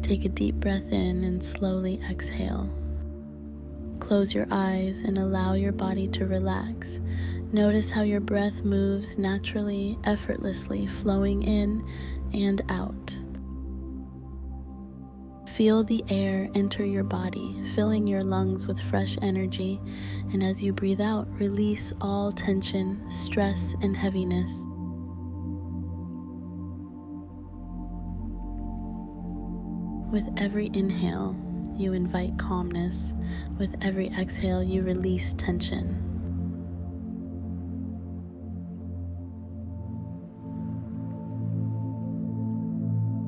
Take a deep breath in and slowly exhale. Close your eyes and allow your body to relax. Notice how your breath moves naturally, effortlessly, flowing in and out. Feel the air enter your body, filling your lungs with fresh energy, and as you breathe out, release all tension, stress, and heaviness. With every inhale, you invite calmness. With every exhale, you release tension.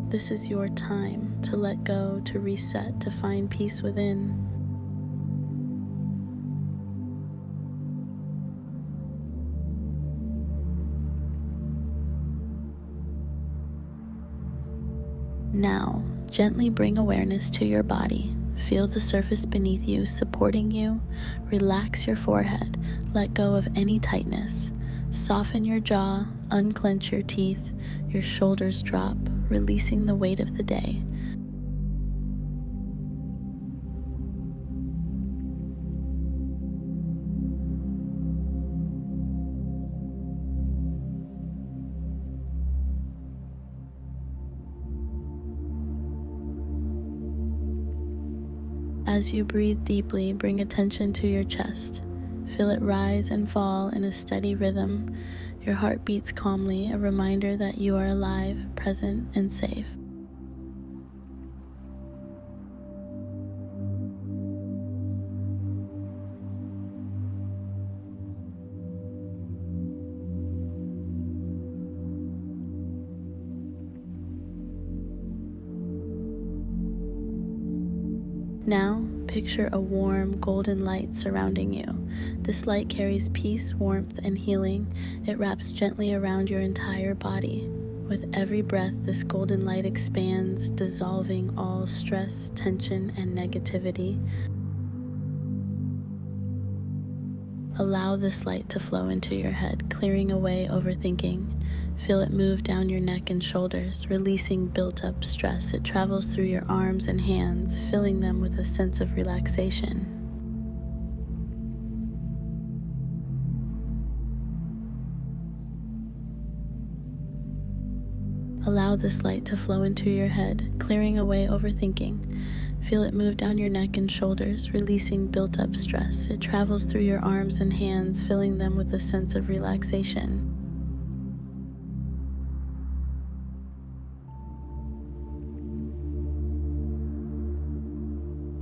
This is your time to let go, to reset, to find peace within. Now, gently bring awareness to your body. Feel the surface beneath you, supporting you. Relax your forehead. Let go of any tightness. Soften your jaw, unclench your teeth. Your shoulders drop, releasing the weight of the day. As you breathe deeply, bring attention to your chest. Feel it rise and fall in a steady rhythm. Your heart beats calmly, a reminder that you are alive, present, and safe. Now, picture a warm, golden light surrounding you. This light carries peace, warmth, and healing. It wraps gently around your entire body. With every breath, this golden light expands, dissolving all stress, tension, and negativity. Allow this light to flow into your head, clearing away overthinking. Feel it move down your neck and shoulders, releasing built-up stress. It travels through your arms and hands, filling them with a sense of relaxation. Allow this light to flow into your head, clearing away overthinking. Feel it move down your neck and shoulders, releasing built-up stress. It travels through your arms and hands, filling them with a sense of relaxation.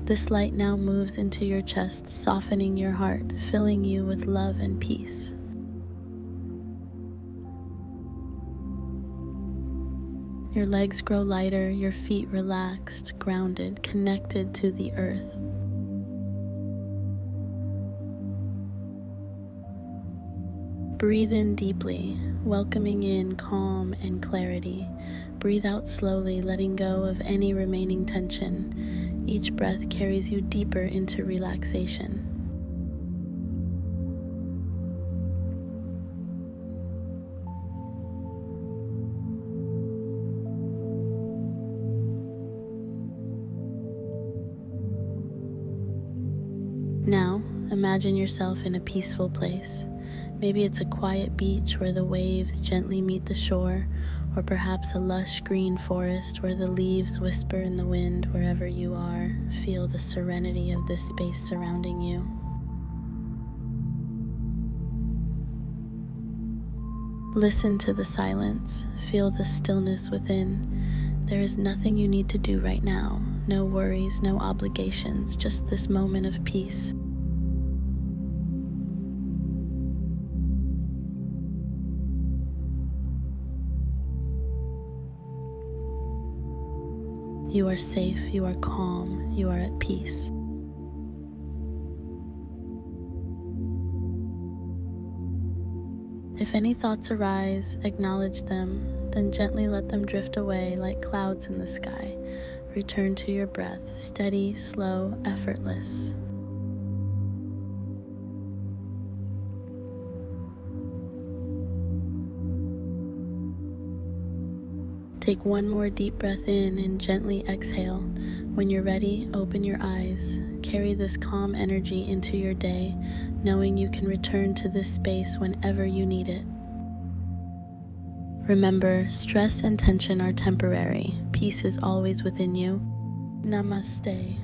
This light now moves into your chest, softening your heart, filling you with love and peace. Your legs grow lighter, your feet relaxed, grounded, connected to the earth. Breathe in deeply, welcoming in calm and clarity. Breathe out slowly, letting go of any remaining tension. Each breath carries you deeper into relaxation. Now, imagine yourself in a peaceful place. Maybe it's a quiet beach where the waves gently meet the shore, or perhaps a lush green forest where the leaves whisper in the wind. Wherever you are, feel the serenity of this space surrounding you. Listen to the silence, feel the stillness within. There is nothing you need to do right now, no worries, no obligations, just this moment of peace. You are safe, you are calm, you are at peace. If any thoughts arise, acknowledge them, then gently let them drift away like clouds in the sky. Return to your breath, steady, slow, effortless. Take one more deep breath in and gently exhale. When you're ready, open your eyes. Carry this calm energy into your day, knowing you can return to this space whenever you need it. Remember, stress and tension are temporary. Peace is always within you. Namaste.